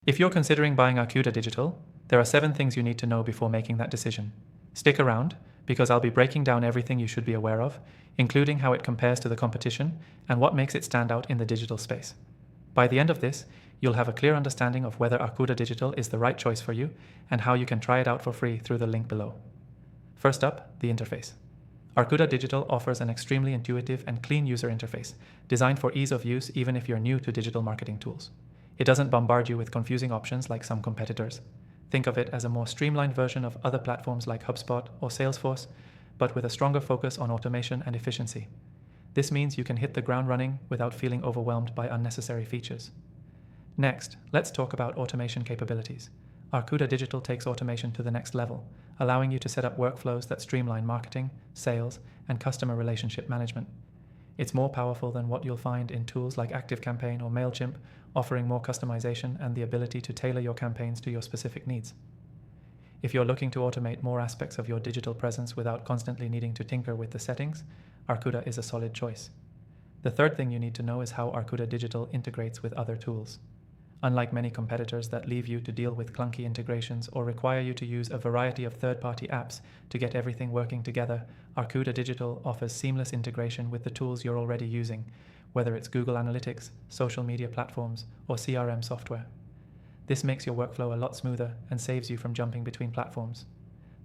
If you're considering buying Arkuda Digital, there are 7 things you need to know before making that decision. Stick around, because I'll be breaking down everything you should be aware of, including how it compares to the competition and what makes it stand out in the digital space. By the end of this, you'll have a clear understanding of whether Arkuda Digital is the right choice for you and how you can try it out for free through the link below. First up, the interface. Arkuda Digital offers an extremely intuitive and clean user interface, designed for ease of use even if you're new to digital marketing tools. It doesn't bombard you with confusing options like some competitors. Think of it as a more streamlined version of other platforms like HubSpot or Salesforce, but with a stronger focus on automation and efficiency. This means you can hit the ground running without feeling overwhelmed by unnecessary features. Next, let's talk about automation capabilities. Arkuda Digital takes automation to the next level, allowing you to set up workflows that streamline marketing, sales, and customer relationship management. It's more powerful than what you'll find in tools like ActiveCampaign or MailChimp, offering more customization and the ability to tailor your campaigns to your specific needs. If you're looking to automate more aspects of your digital presence without constantly needing to tinker with the settings, Arkuda is a solid choice. The third thing you need to know is how Arkuda Digital integrates with other tools. Unlike many competitors that leave you to deal with clunky integrations or require you to use a variety of third-party apps to get everything working together, Arkuda Digital offers seamless integration with the tools you're already using, whether it's Google Analytics, social media platforms, or CRM software. This makes your workflow a lot smoother and saves you from jumping between platforms.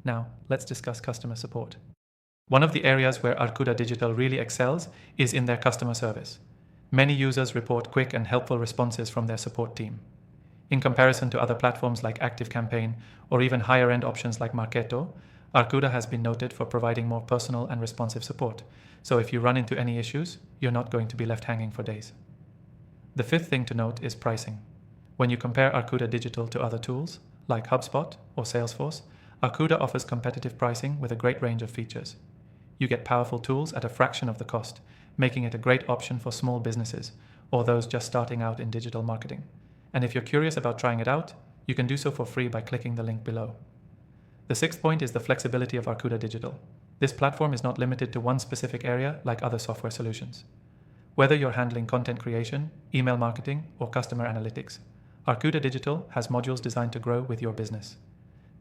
Now, let's discuss customer support. One of the areas where Arkuda Digital really excels is in their customer service. Many users report quick and helpful responses from their support team. In comparison to other platforms like ActiveCampaign or even higher-end options like Marketo, Arkuda has been noted for providing more personal and responsive support, so if you run into any issues, you're not going to be left hanging for days. The fifth thing to note is pricing. When you compare Arkuda Digital to other tools, like HubSpot or Salesforce, Arkuda offers competitive pricing with a great range of features. You get powerful tools at a fraction of the cost, making it a great option for small businesses or those just starting out in digital marketing. And if you're curious about trying it out, you can do so for free by clicking the link below. The sixth point is the flexibility of Arkuda Digital. This platform is not limited to one specific area like other software solutions. Whether you're handling content creation, email marketing, or customer analytics, Arkuda Digital has modules designed to grow with your business.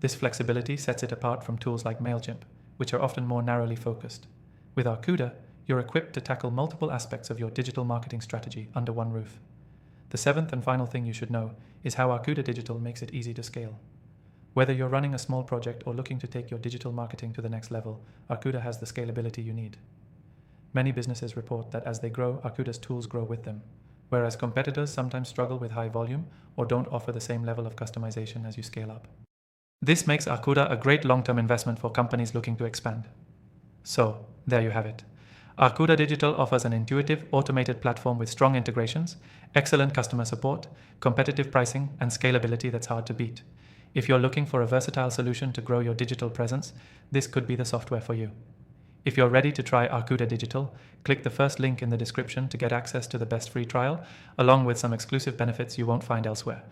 This flexibility sets it apart from tools like MailChimp, which are often more narrowly focused. With Arkuda, you're equipped to tackle multiple aspects of your digital marketing strategy under one roof. The seventh and final thing you should know is how Arkuda Digital makes it easy to scale. Whether you're running a small project or looking to take your digital marketing to the next level, Arkuda has the scalability you need. Many businesses report that as they grow, Arkuda's tools grow with them, whereas competitors sometimes struggle with high volume or don't offer the same level of customization as you scale up. This makes Arkuda a great long-term investment for companies looking to expand. So, there you have it. Arkuda Digital offers an intuitive, automated platform with strong integrations, excellent customer support, competitive pricing, and scalability that's hard to beat. If you're looking for a versatile solution to grow your digital presence, this could be the software for you. If you're ready to try Arkuda Digital, click the first link in the description to get access to the best free trial, along with some exclusive benefits you won't find elsewhere.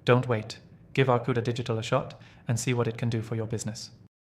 Don't wait. Give Arkuda Digital a shot and see what it can do for your business.